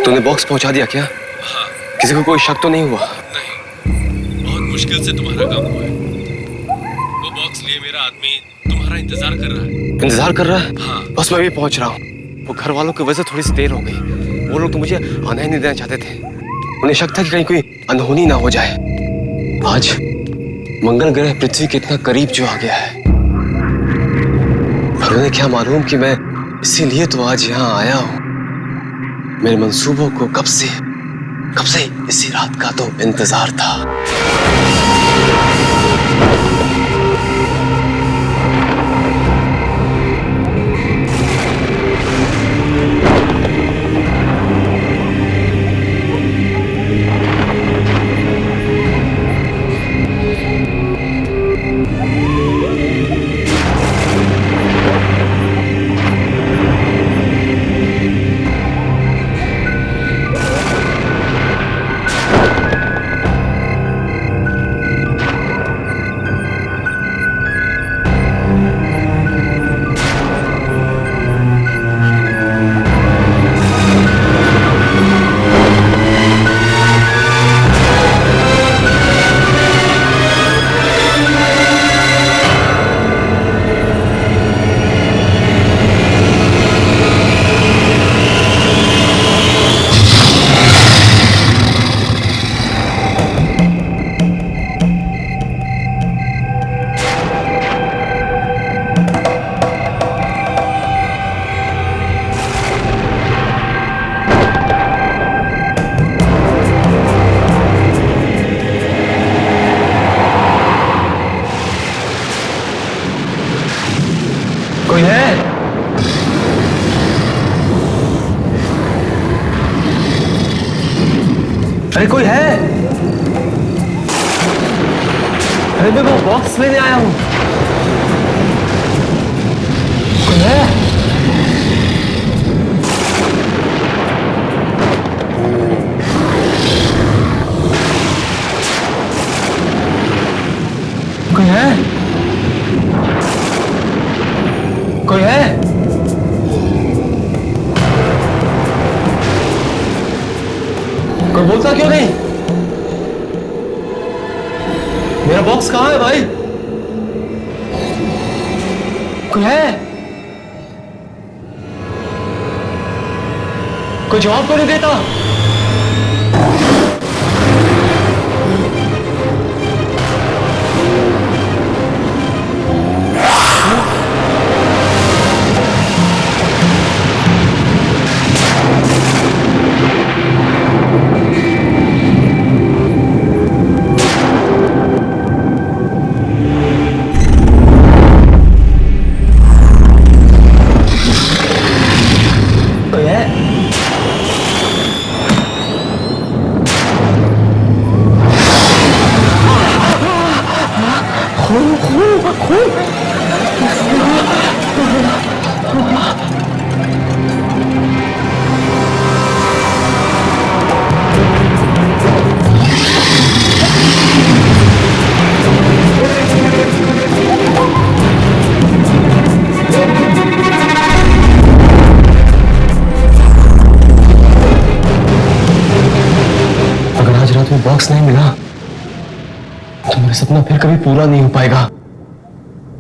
तूने बॉक्स पहुंचा दिया क्या? हाँ। किसी को कोई शक तो नहीं हुआ? नहीं, बहुत मुश्किल से तुम्हारा काम हुआ है। वो बॉक्स लिए मेरा आदमी तुम्हारा इंतजार कर रहा है। इंतजार कर रहा है? हाँ। बस मैं भी पहुंच रहा हूँ। वो घर वालों की वजह से थोड़ी सी देर हो गई। वो लोग तो मुझे आना ही नहीं देना चाहते थे। उन्हें शक था कि कहीं कोई अनहोनी ना हो जाए। आज मंगल ग्रह पृथ्वी के इतना करीब जो आ गया है, पर उन्हें क्या मालूम कि मैं इसीलिए तो आज यहाँ आया हूँ। मेरे मंसूबों को कब से इसी रात का तो इंतजार था। कोई है? अरे कोई है? अरे मैं वो बॉक्स लेने आया हूं। कोई है? कोई है? कोई है? कोई बोलता क्यों नहीं? मेरा बॉक्स कहां है भाई? कोई है? कोई जवाब क्यों नहीं देता? बॉक्स नहीं मिला तो मेरा सपना फिर कभी पूरा नहीं हो पाएगा।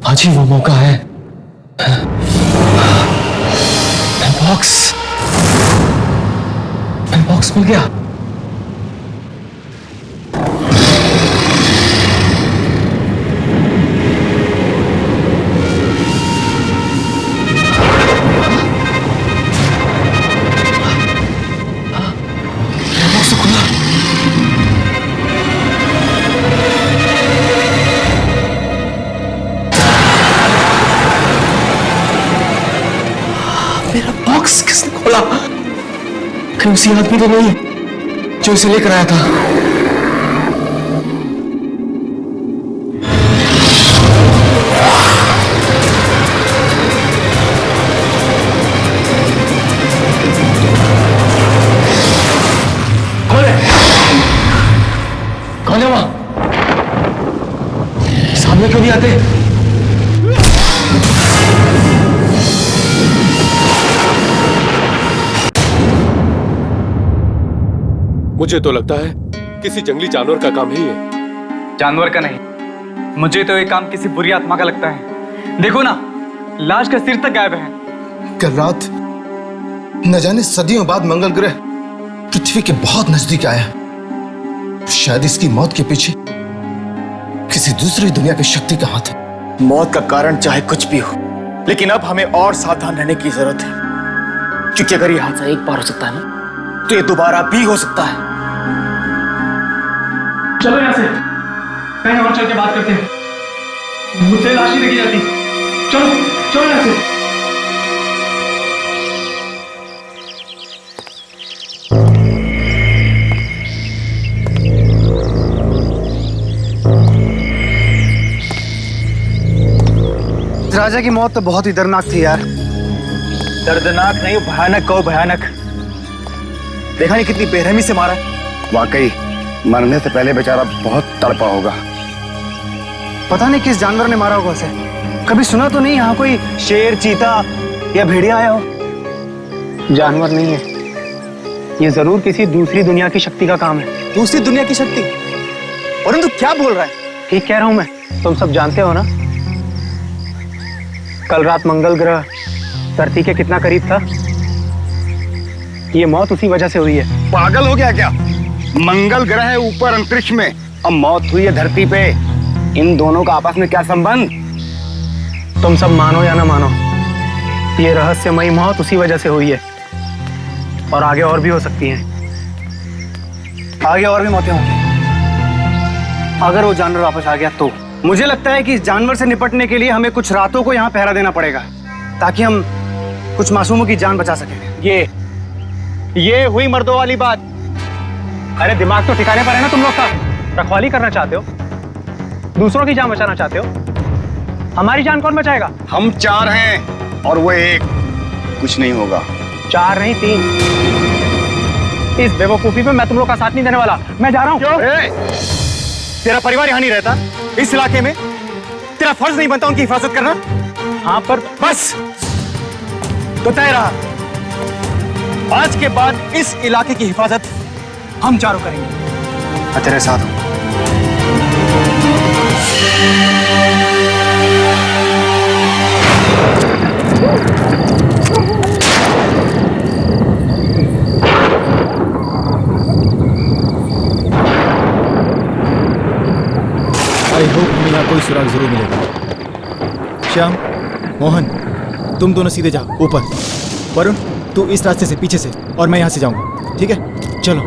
आज ही वो मौका है। बॉक्स मिल गया। मेरा बॉक्स किसने खोला? कहीं उसी आदमी तो नहीं जो इसे लेकर आया था? कौन है वहां? सामने क्यों नहीं आते? मुझे तो लगता है किसी जंगली जानवर का काम ही है। जानवर का नहीं, मुझे तो ये काम किसी बुरी आत्मा का लगता है। देखो ना, लाश का सिर तक गायब है। कल रात न जाने सदियों बाद मंगल ग्रह पृथ्वी के बहुत नजदीक आया। शायद इसकी मौत के पीछे किसी दूसरी दुनिया की शक्ति का हाथ है। मौत का कारण चाहे कुछ भी हो, लेकिन अब हमें और सावधान रहने की जरूरत है, क्योंकि अगर ये हादसा एक बार हो सकता है ना, तो ये दोबारा भी हो सकता है। चलो यहाँ से कहीं और चल के बात करते हैं। मुझसे लाश ही देखी जाती। चलो चलो यहाँ से। राजा की मौत तो बहुत ही दर्दनाक थी यार। दर्दनाक नहीं, भयानक कहो भयानक। देखा नहीं कितनी बेरहमी से मारा। वाकई मरने से पहले बेचारा बहुत तड़पा होगा। पता नहीं किस जानवर ने मारा होगा उसे। कभी सुना तो नहीं यहाँ कोई शेर, चीता या भेड़िया आया हो? जानवर नहीं है, ये जरूर किसी दूसरी दुनिया की शक्ति का काम है। दूसरी दुनिया की शक्ति? परंतु क्या बोल रहा है? ठीक कह रहा हूं मैं। तुम सब जानते हो ना, कल रात मंगल ग्रह धरती के कितना करीब था। ये मौत उसी वजह से हुई है। पागल हो गया क्या? मंगल ग्रह है ऊपर अंतरिक्ष में, अब मौत हुई है धरती पे। इन दोनों का आपस में क्या संबंध? तुम सब मानो या ना मानो, ये रहस्यमयी मौत उसी वजह से हुई है, और आगे और भी हो सकती हैं। आगे और भी मौतें होंगी अगर वो जानवर वापस आ गया तो। मुझे लगता है कि इस जानवर से निपटने के लिए हमें कुछ रातों को यहाँ पहरा देना पड़ेगा, ताकि हम कुछ मासूमों की जान बचा सकें। ये हुई मर्दों वाली बात। अरे दिमाग तो ठिकाने पर है ना तुम लोग का। रखवाली करना चाहते हो, दूसरों की जान बचाना चाहते हो। हमारी जान कौन बचाएगा? हम 4 हैं और वो 1। कुछ नहीं होगा। 4 नहीं 3। इस बेवकूफी पे मैं तुम लोग का साथ नहीं देने वाला। मैं जा रहा हूँ। तेरा परिवार यहाँ नहीं रहता इस इलाके में? तेरा फर्ज नहीं बनता उनकी हिफाजत करना? हाँ, पर बस तो तय रहा, आज के बाद इस इलाके की हिफाजत हम चारों करेंगे। मैं तेरे साथ हूं। आई होप हमें यहाँ कोई सुराग जरूर मिलेगा। श्याम, मोहन, तुम दोनों सीधे जाओ ऊपर। वरुण, तू इस रास्ते से पीछे से, और मैं यहाँ से जाऊंगा। ठीक है, चलो।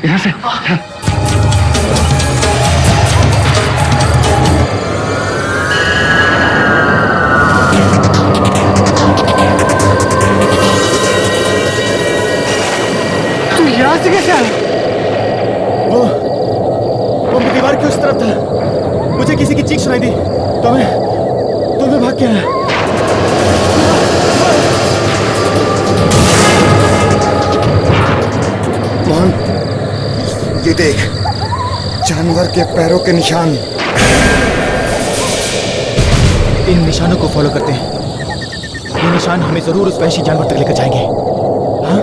इधर से। तू यहाँ से कैसे आया? वो के उस तरफ था। मुझे किसी की चीख सुनाई दी तो मैं भाग के आया। मोहन, ये देख, जानवर के पैरों के निशान। इन निशानों को फॉलो करते हैं। ये निशान हमें जरूर उस वहशी जानवर तक लेकर जाएंगे। हाँ?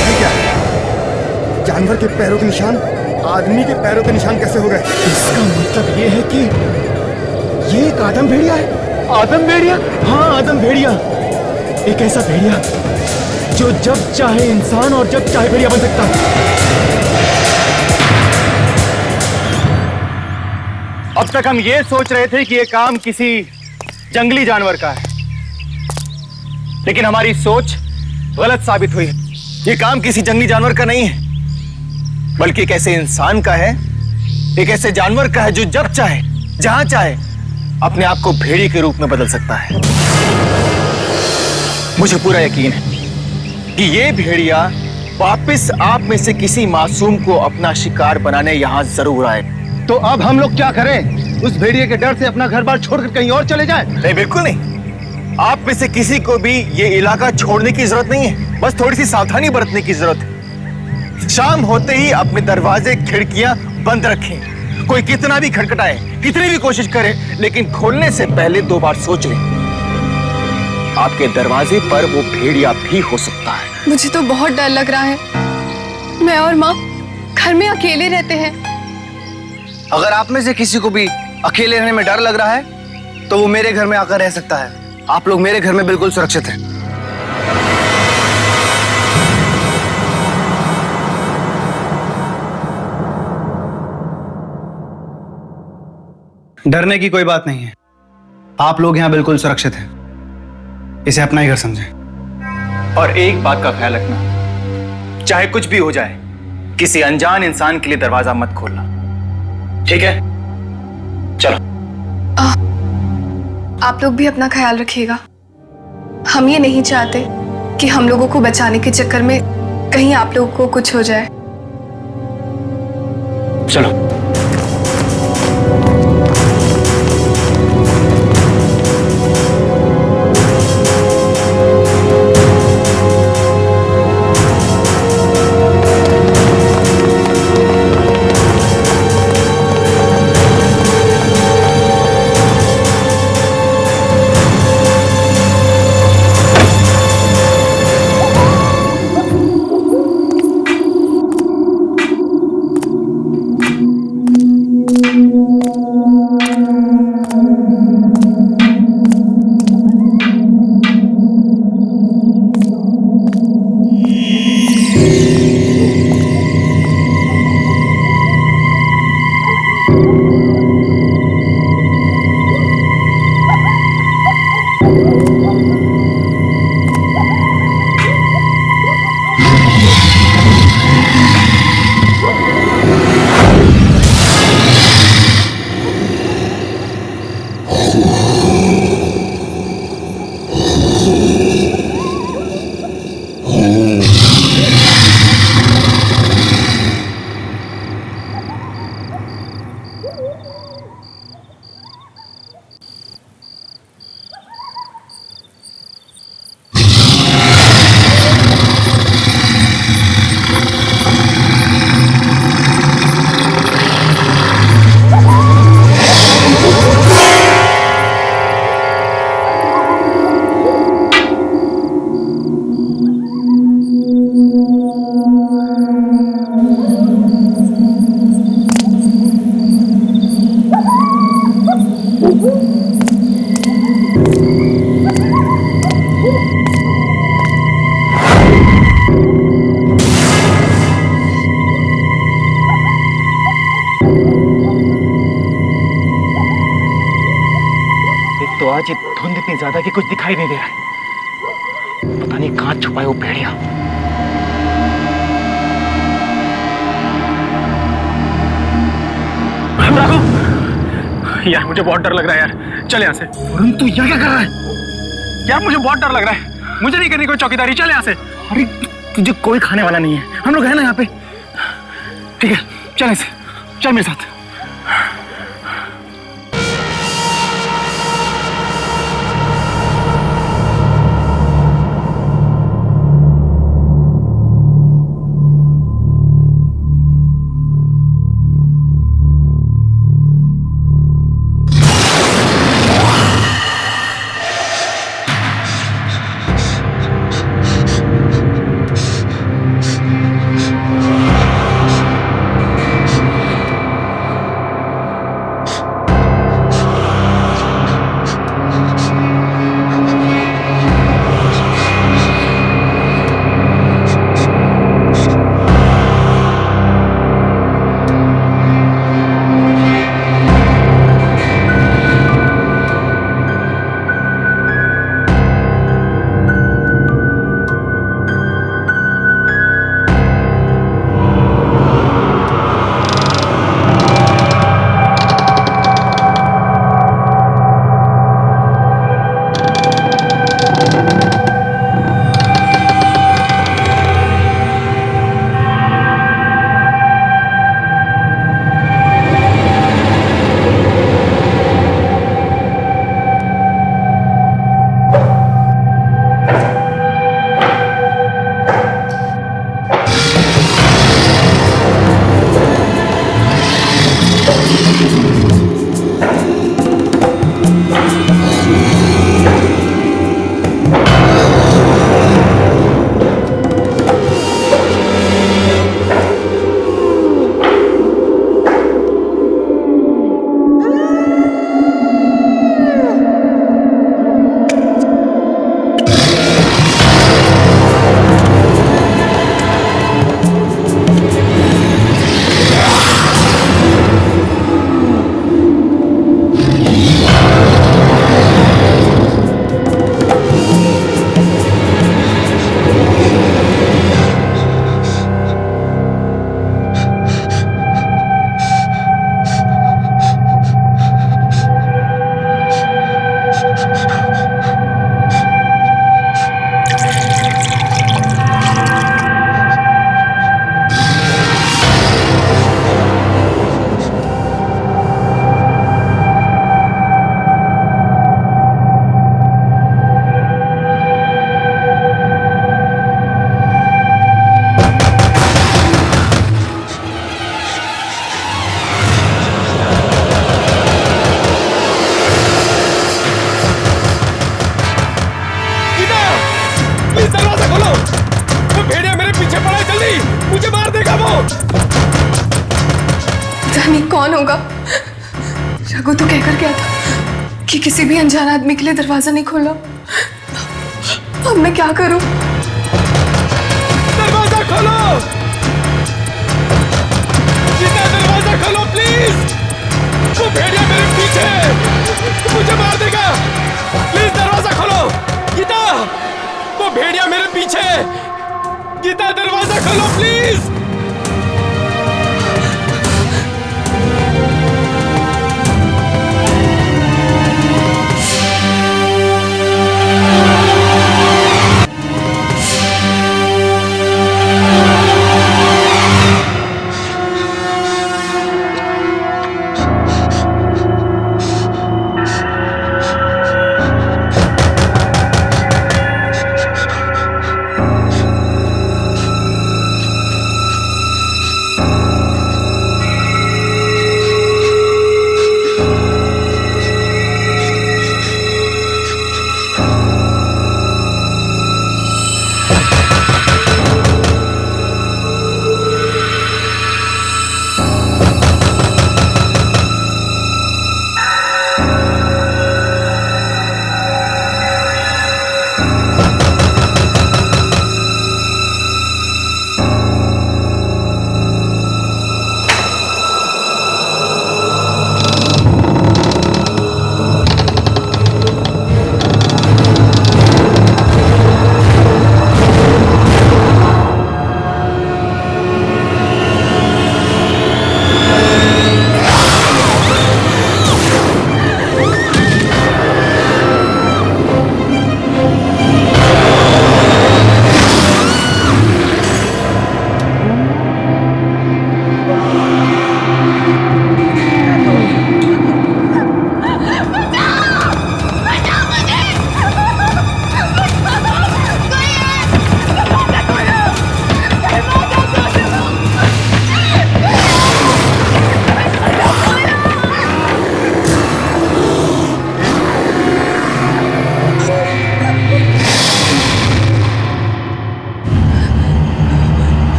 ये क्या? जानवर के पैरों के निशान आदमी के पैरों के निशान कैसे हो गए? इसका मतलब ये है कि ये एक आदम भेड़िया है। आदम भेड़िया? हाँ, आदम भेड़िया। एक ऐसा भेड़िया जो जब चाहे इंसान और जब चाहे भेड़िया बन सकता है। अब तक हम ये सोच रहे थे कि ये काम किसी जंगली जानवर का है, लेकिन हमारी सोच गलत साबित हुई। ये काम किसी जंगली जानवर का नहीं है, बल्कि एक ऐसे इंसान का है, एक ऐसे जानवर का है जो जब चाहे जहां चाहे अपने आप को भेड़िए के रूप में बदल सकता है। मुझे पूरा यकीन है कि ये भेड़िया वापस आप में से किसी मासूम को अपना शिकार बनाने यहां जरूर आए। तो अब हम लोग क्या करें? उस भेड़िए के डर से अपना घर बार छोड़कर कहीं और चले जाएं? नहीं, बिल्कुल नहीं। आप में से किसी को भी ये इलाका छोड़ने की जरूरत नहीं है। बस थोड़ी सी सावधानी बरतने की जरूरत है। शाम होते ही अपने दरवाजे खिड़कियां बंद रखें। कोई कितना भी खटखटाए, कितनी भी कोशिश करे, लेकिन खोलने से पहले 2 बार सोच लें। आपके दरवाजे पर वो भेड़िया भी हो सकता है। मुझे तो बहुत डर लग रहा है। मैं और माँ घर में अकेले रहते हैं। अगर आप में से किसी को भी अकेले रहने में डर लग रहा है तो वो मेरे घर में आकर रह सकता है। आप लोग मेरे घर में बिल्कुल सुरक्षित हैं। डरने की कोई बात नहीं है। आप लोग यहां बिल्कुल सुरक्षित हैं। इसे अपना ही घर समझें। और एक बात का ख्याल रखना, चाहे कुछ भी हो जाए, किसी अनजान इंसान के लिए दरवाजा मत खोलना, ठीक है? चलो। आप लोग भी अपना ख्याल रखिएगा। हम ये नहीं चाहते कि हम लोगों को बचाने के चक्कर में कहीं आप लोगों को कुछ हो जाए। चलो। तो आज ये धुंध इतनी ज्यादा कि कुछ दिखाई नहीं दे रहा है। पता नहीं कहां छुपाए वो भेड़िया। यार मुझे बहुत डर लग रहा है यार, चल यहाँ से। वरुण तू यहाँ क्या कर रहा है? यार मुझे बहुत डर लग रहा है, मुझे नहीं करनी कोई चौकीदारी, चल यहाँ से। अरे तुझे कोई खाने वाला नहीं है, हम लोग हैं ना यहाँ पे। ठीक है चल ऐसे, चल मेरे साथ। जानी कौन होगा? रघु तो कहकर गया था कि किसी भी अनजान आदमी के लिए दरवाजा नहीं खोलना। अब मैं क्या करूं? दरवाजा खोलो, गीता दरवाजा खोलो प्लीज। वो भेड़िया मेरे पीछे मुझे मार देगा। प्लीज दरवाजा खोलो गीता, वो भेड़िया मेरे पीछे। गीता दरवाजा खोलो प्लीज।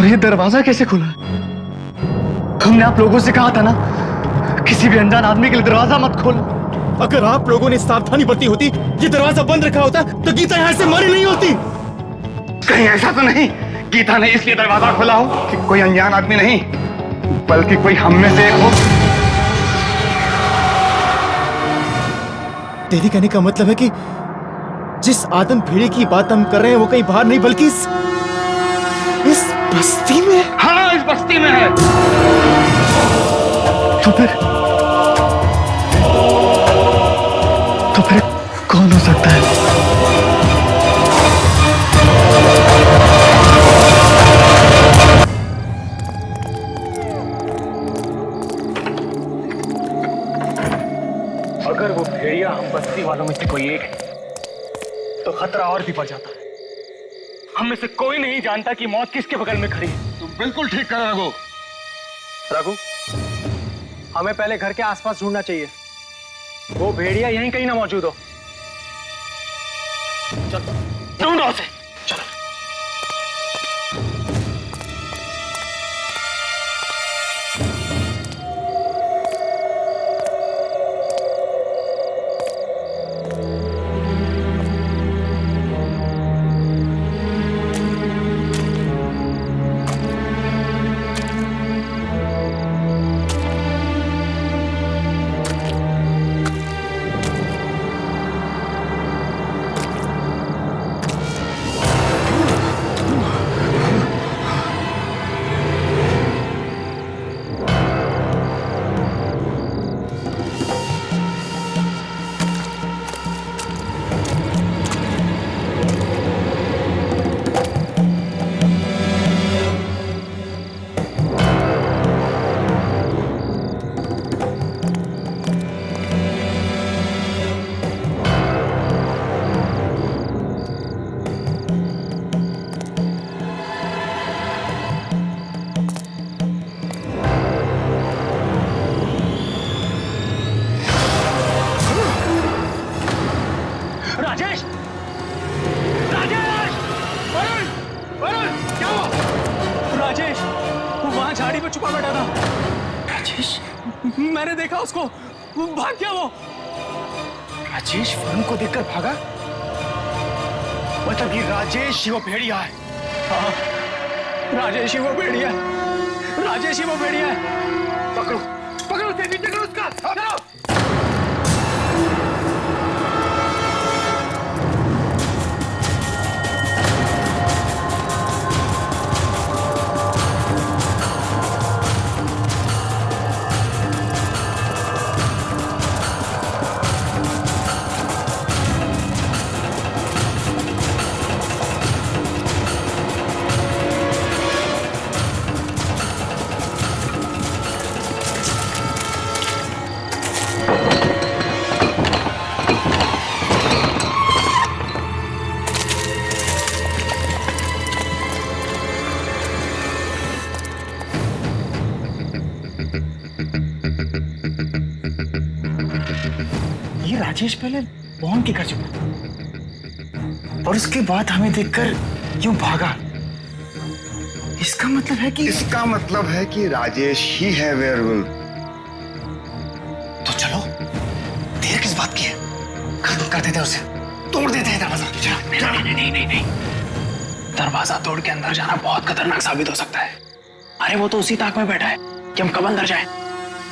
और ये दरवाजा कैसे खुला? हमने आप लोगों से कहा था ना, किसी भी अनजान आदमी के लिए दरवाजा मत खोल। अगर आप लोगों ने सावधानी बरती होती, ये दरवाजा बंद रखा होता, तो गीता यहाँ से मरी नहीं होती। कहीं ऐसा तो नहीं गीता ने इसलिए दरवाजा खोला हो कि कोई अनजान आदमी नहीं, बल्कि कोई हम में से एक हो। तेरी कहने का मतलब है कि जिस आदम भेड़िए की बात हम कर रहे हैं वो कहीं बाहर नहीं बल्कि इस बस्ती में है। हाँ, इस बस्ती में है। तो फिर कौन हो सकता है? अगर वो भेड़िया हम बस्ती वालों में से कोई एक है तो खतरा और भी बढ़ जाता है। हम में से कोई नहीं जानता कि मौत किसके बगल में खड़ी है। तुम बिल्कुल ठीक कर रहे हो रघु, हमें पहले घर के आसपास ढूंढना चाहिए। वो भेड़िया यहीं कहीं ना मौजूद हो। चलो ढूंढो उसे। चलो। राजेश! राजेश! वरुण! वरुण! क्या हुआ? राजेश! वो वहां झाड़ी में छुपा बैठा था। राजेश! मैंने देखा उसको। वो भाग गया वो। राजेश वरुण को देखकर भागा? मतलब ये राजेश ही वो भेड़िया है? हाँ, राजेश ही वो भेड़िया है। राजेश ही वो भेड़िया है। पकड़ो पकड़ो उसे, नीचे करो उसका। चलो। ये राजेश पहले मोहन के घर चुका और उसके बाद हमें देखकर क्यों भागा? इसका मतलब है कि राजेश ही है वेयरवुल्फ। तो चलो, देर किस बात की है? खत्म कर देते उसे, तोड़ देते हैं दरवाजा। नहीं। दरवाजा तोड़ के अंदर जाना बहुत खतरनाक साबित हो सकता है। अरे वो तो उसी ताक में बैठा है कि हम कब अंदर जाएं।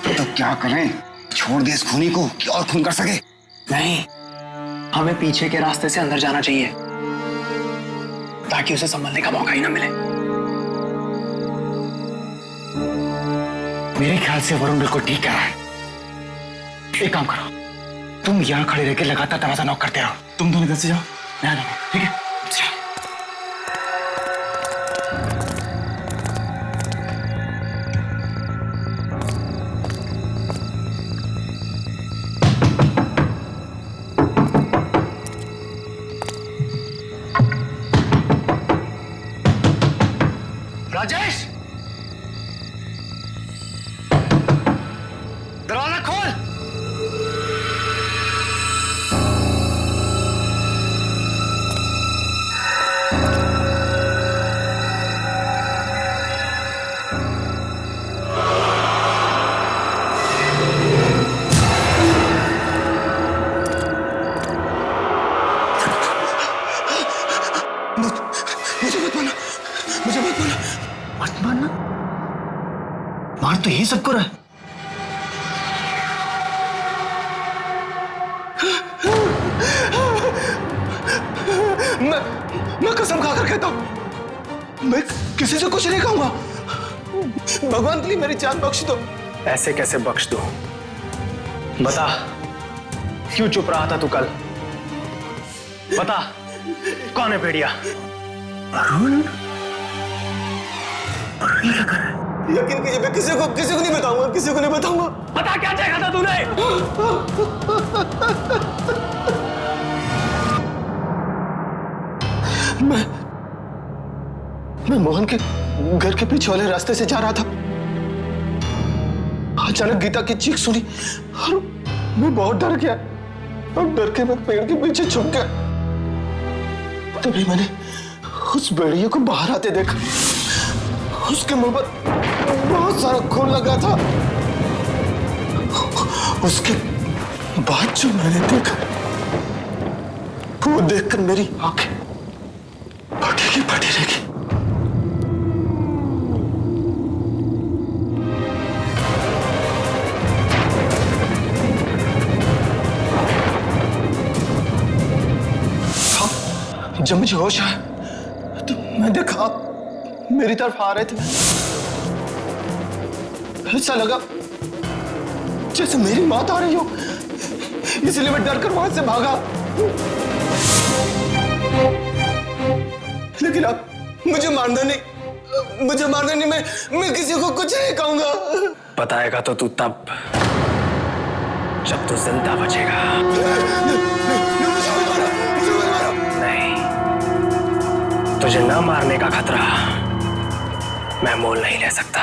तो क्या करें? छोड़ दे इस खूनी को कि और खून कर सके? नहीं, हमें पीछे के रास्ते से अंदर जाना चाहिए ताकि उसे संभलने का मौका ही ना मिले। मेरे ख्याल से वरुण बिल्कुल ठीक कह रहा है। एक काम करो, तुम यहां खड़े रह के लगातार दरवाजा नॉक करते रहो। तुम दोनों इधर से जाओ, मैं आ जाऊंगा। ठीक है? चलो। राजेश, दरवाजा खोल। मार तो यही सबको रहा है। मैं कसम खाकर कहता हूं, मैं किसी से कुछ नहीं कहूंगा। भगवान के लिए मेरी जान बख्श दो। ऐसे कैसे बख्श दो? बता, क्यों चुप रहा था तू कल? बता, कौन है भेड़िया? अरुण, क्या कर रहा है? यकीन कीजिए, मैं किसी को नहीं बताऊंगा, किसी को नहीं बताऊंगा। बता, क्या चाहा था तूने? मैं मोहन के घर के पीछे वाले रास्ते से जा रहा था। अचानक गीता की चीख सुनी और मैं बहुत डर गया और डर के मैं पेड़ के पीछे छुप गया। तभी मैंने उस भेड़िए को बाहर आते देखा। उसके मुंह पर बहुत सारा खून लगा था। उसके बाद जो मैंने देखा, वो देखकर मेरी आंखें फटी की फटी रह गई। जब मुझे होश आया तो मैं देखा आप मेरी तरफ आ रहे थे। ऐसा लगा जैसे मेरी मौत आ रही हो, इसलिए मैं डरकर वहां से भागा। लेकिन आप मुझे मारना नहीं, मैं किसी को कुछ नहीं कहूंगा। बताएगा तो तू तब जब तू जिंदा बचेगा। नहीं, तुझे न मारने का खतरा मैं मोल नहीं ले सकता।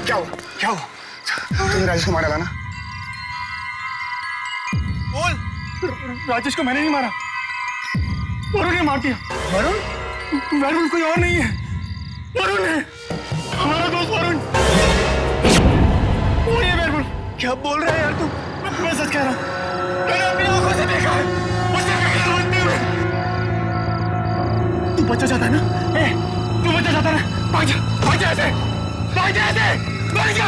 क्या हुआ? तुमने राजेश को मारा था ना? बोल। राजेश को मैंने नहीं मारा, वरुण ने मार दिया। वरुण कोई और नहीं है, वरुण है, हमारा दोस्त वरुण। वो ये वरुण। क्या बोल रहा है यार तू? मैं सच कह रहा हूँ, मैंने अपनी आंखों से देखा है उसे बनते हुए। तू बच्चा चाहता है ना? तू बच्चा चाहता है ना? भाग जा ऐसे, भाग जा।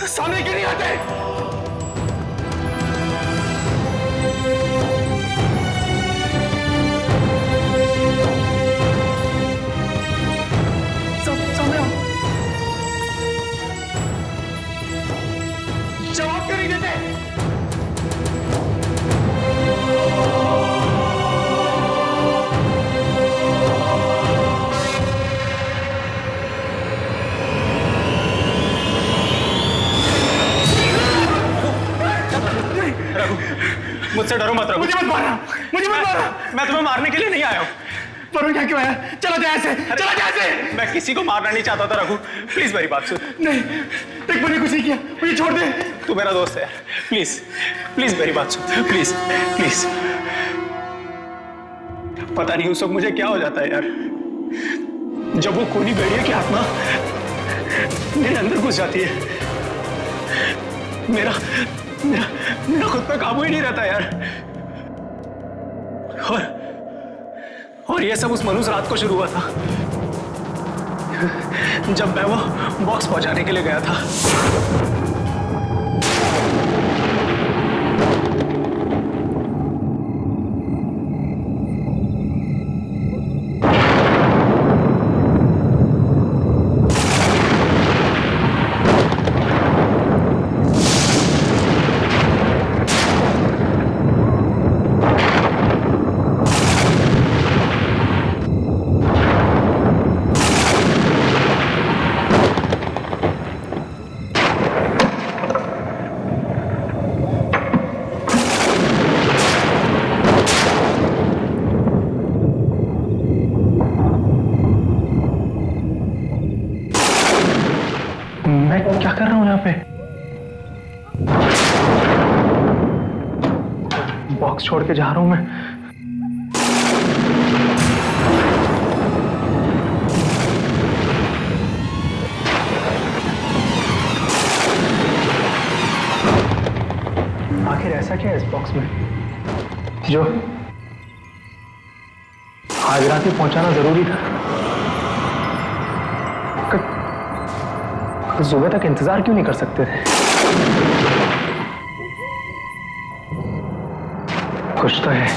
सामने क्यों नहीं आते? सामने आओ। जवाब क्यों नहीं देते? मुझसे डरो मत रघु। मुझे मत मारना, मुझे मत मारना। मैं तुम्हें मारने के लिए नहीं आया हूँ। वरुण क्या क्यों आया? चला जाए ऐसे, चला जाए ऐसे। मैं किसी को मारना नहीं चाहता था रघु। प्लीज मेरी बात सुन। नहीं, देख मैंने कुछ नहीं किया, मुझे छोड़ दे। तू मेरा दोस्त है, प्लीज प्लीज मेरी बात सुन, प्लीज प्लीज। पता नहीं उस वक्त मुझे क्या हो जाता है यार, जब वो खूनी भेड़िया की आत्मा मेरे अंदर घुस जाती है। मेरा मेरा मेरा खुद पे काबू ही नहीं रहता यार। और ये सब उस मनुष्य रात को शुरू हुआ था, जब मैं वो बॉक्स पहुंचाने के लिए गया था। मैं क्या कर रहा हूं यहाँ पे? बॉक्स छोड़ के जा रहा हूं मैं। आखिर ऐसा क्या है इस बॉक्स में जो आज रात ही पहुंचाना जरूरी था? सुबह तक इंतजार क्यों नहीं कर सकते थे? कुछ तो है।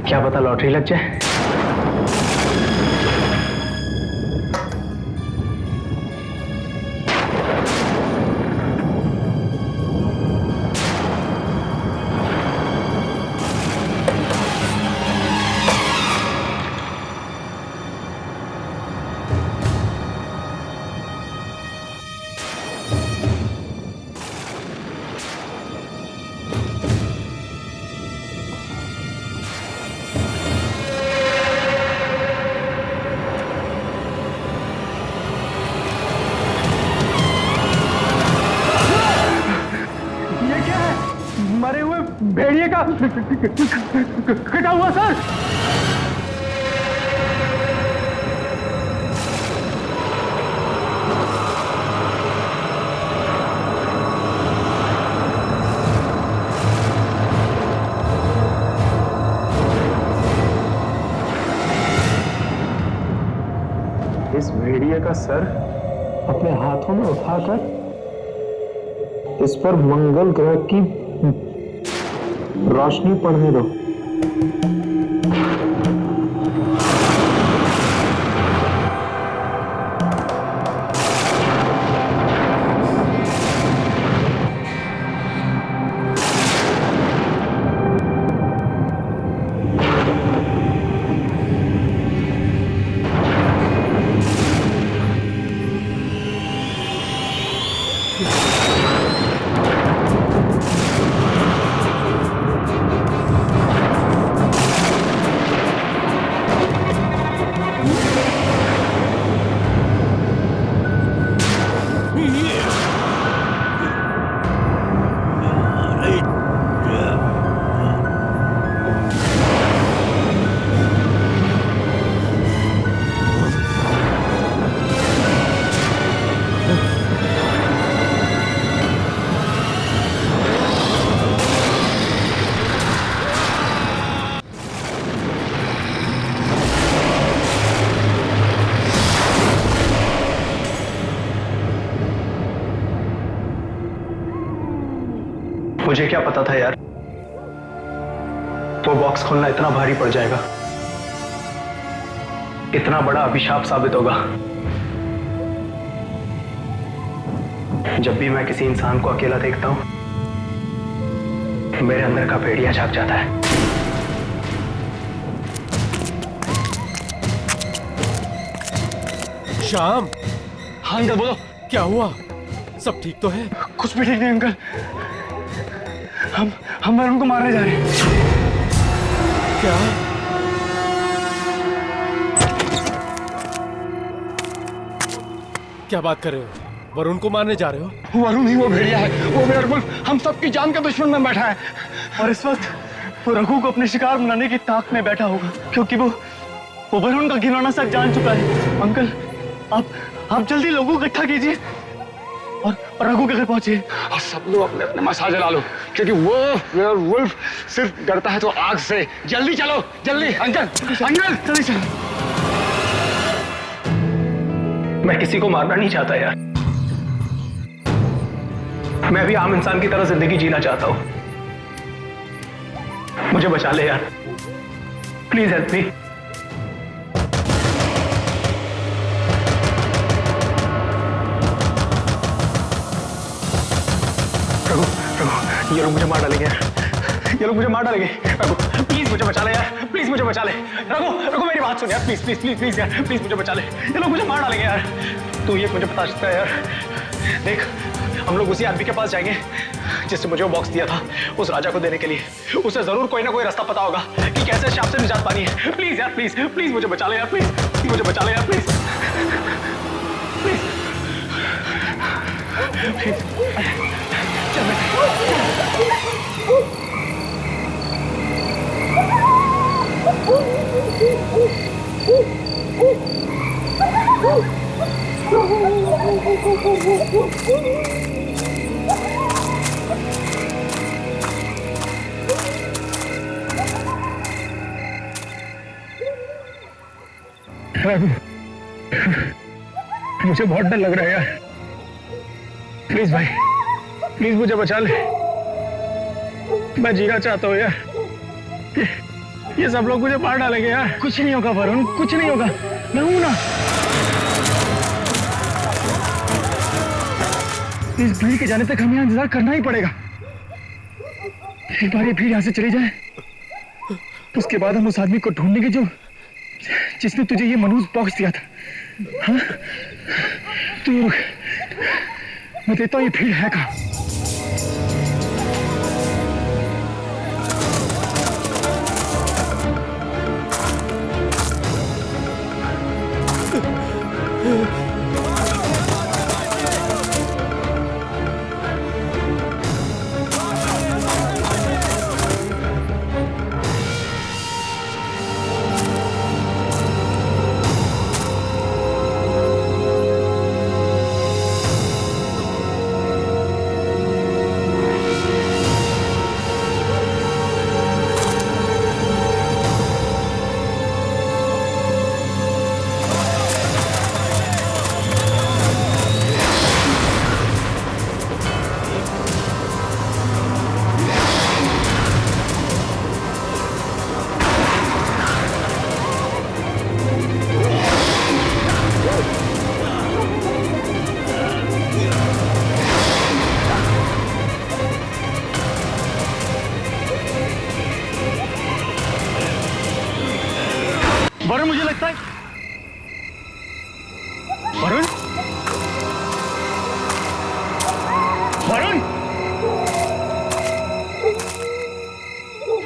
क्या पता लॉटरी लग जाए। मरे हुए भेड़िए का कटा हुआ सर। इस भेड़िए का सर अपने हाथों में उठाकर इस पर मंगल ग्रह की रोशनी पड़ने दो। मुझे क्या पता था यार, वो बॉक्स खोलना इतना भारी पड़ जाएगा, इतना बड़ा अभिशाप साबित होगा। जब भी मैं किसी इंसान को अकेला देखता हूं, मेरे अंदर का भेड़िया जाग जाता है। श्याम, हाँ अंकल बोलो। क्या हुआ? सब ठीक तो है? कुछ भी ठीक नहीं अंकल, हम वरुण को मारने जा रहे हैं। क्या? क्या बात कर रहे हो? वरुण को मारने जा रहे हो? वरुण ही वो भेड़िया है, वो वेयरवुल्फ हम सबकी जान का दुश्मन में बैठा है। और इस वक्त वो रघु को अपने शिकार बनाने की ताक में बैठा होगा, क्योंकि वो वरुण का घिनौना सच जान चुका है। अंकल आप जल्दी लोगों को इकट्ठा कीजिए और रघु के घर पहुंचिए। और सब लोग अपने अपने मसाज जला लो, क्योंकि वो वेयरवुल्फ सिर्फ डरता है तो आग से। जल्दी चलो, जल्दी। अंकल जल्दी चलो। मैं किसी को मारना नहीं चाहता यार, मैं भी आम इंसान की तरह जिंदगी जीना चाहता हूं। मुझे बचा ले यार, प्लीज हेल्प मी। ये लोग मुझे मार डालेंगे यार, ये लोग मुझे मार डालेंगे। रघु प्लीज मुझे बचा ले यार, प्लीज मुझे बचा ले। रघु मेरी बात सुन यार, प्लीज प्लीज प्लीज प्लीज यार, प्लीज मुझे बचा ले। ये लोग मुझे मार डालेंगे यार, तू ये मुझे बता सकता है यार। देख, हम लोग उसी आदमी के पास जाएंगे जिसने मुझे वो बॉक्स दिया था उस राजा को देने के लिए। उसे जरूर कोई ना कोई रास्ता पता होगा कि कैसे शाप से निजात पानी है। प्लीज यार, प्लीज प्लीज मुझे बचा ले यार, प्लीज मुझे बचा ले यार, प्लीज प्लीज प्लीज। मुझे बहुत डर लग रहा है यार, प्लीज भाई, प्लीज मुझे बचा ले। मैं जीना चाहता हूँ यार, ये सब लोग मुझे मार डालेंगे यार। कुछ नहीं होगा वरुण, कुछ नहीं होगा, मैं हूं ना। इस भीड़ के जाने तक हमें यहाँ इंतजार करना ही पड़ेगा। एक बार ये भीड़ यहाँ से चली जाए, उसके बाद हम उस आदमी को ढूंढेंगे जो जिसने तुझे ये मनहूस बॉक्स दिया था। हाँ, तू ये रुक, मैं देता हूँ ये भीड़ है कहाँ। वरुण, मुझे लगता है वरुण, वरुण,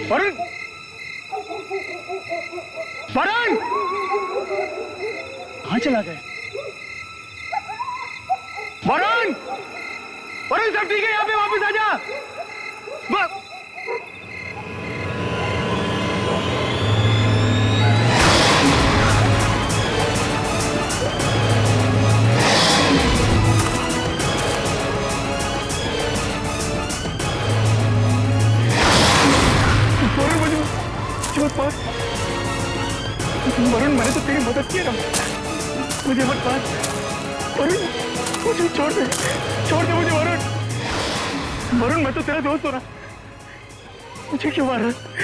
वरुण, वरुण, कहाँ चला गया? वरुण, वरुण सब ठीक है? यहाँ पे वापस आ जा। वरुण, मैंने तो तेरी मदद की ना, मुझे मत मार। वरुण, मुझे छोड़ दे मुझे वरुण। वरुण, मैं तो तेरा दोस्त हूँ ना। मुझे क्यों मार रहा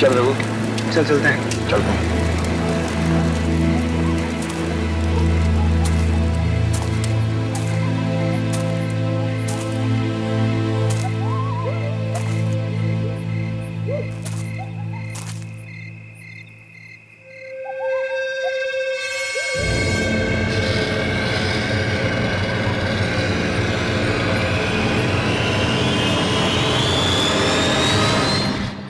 चल रघु, चल चलते हैं। चलते हैं।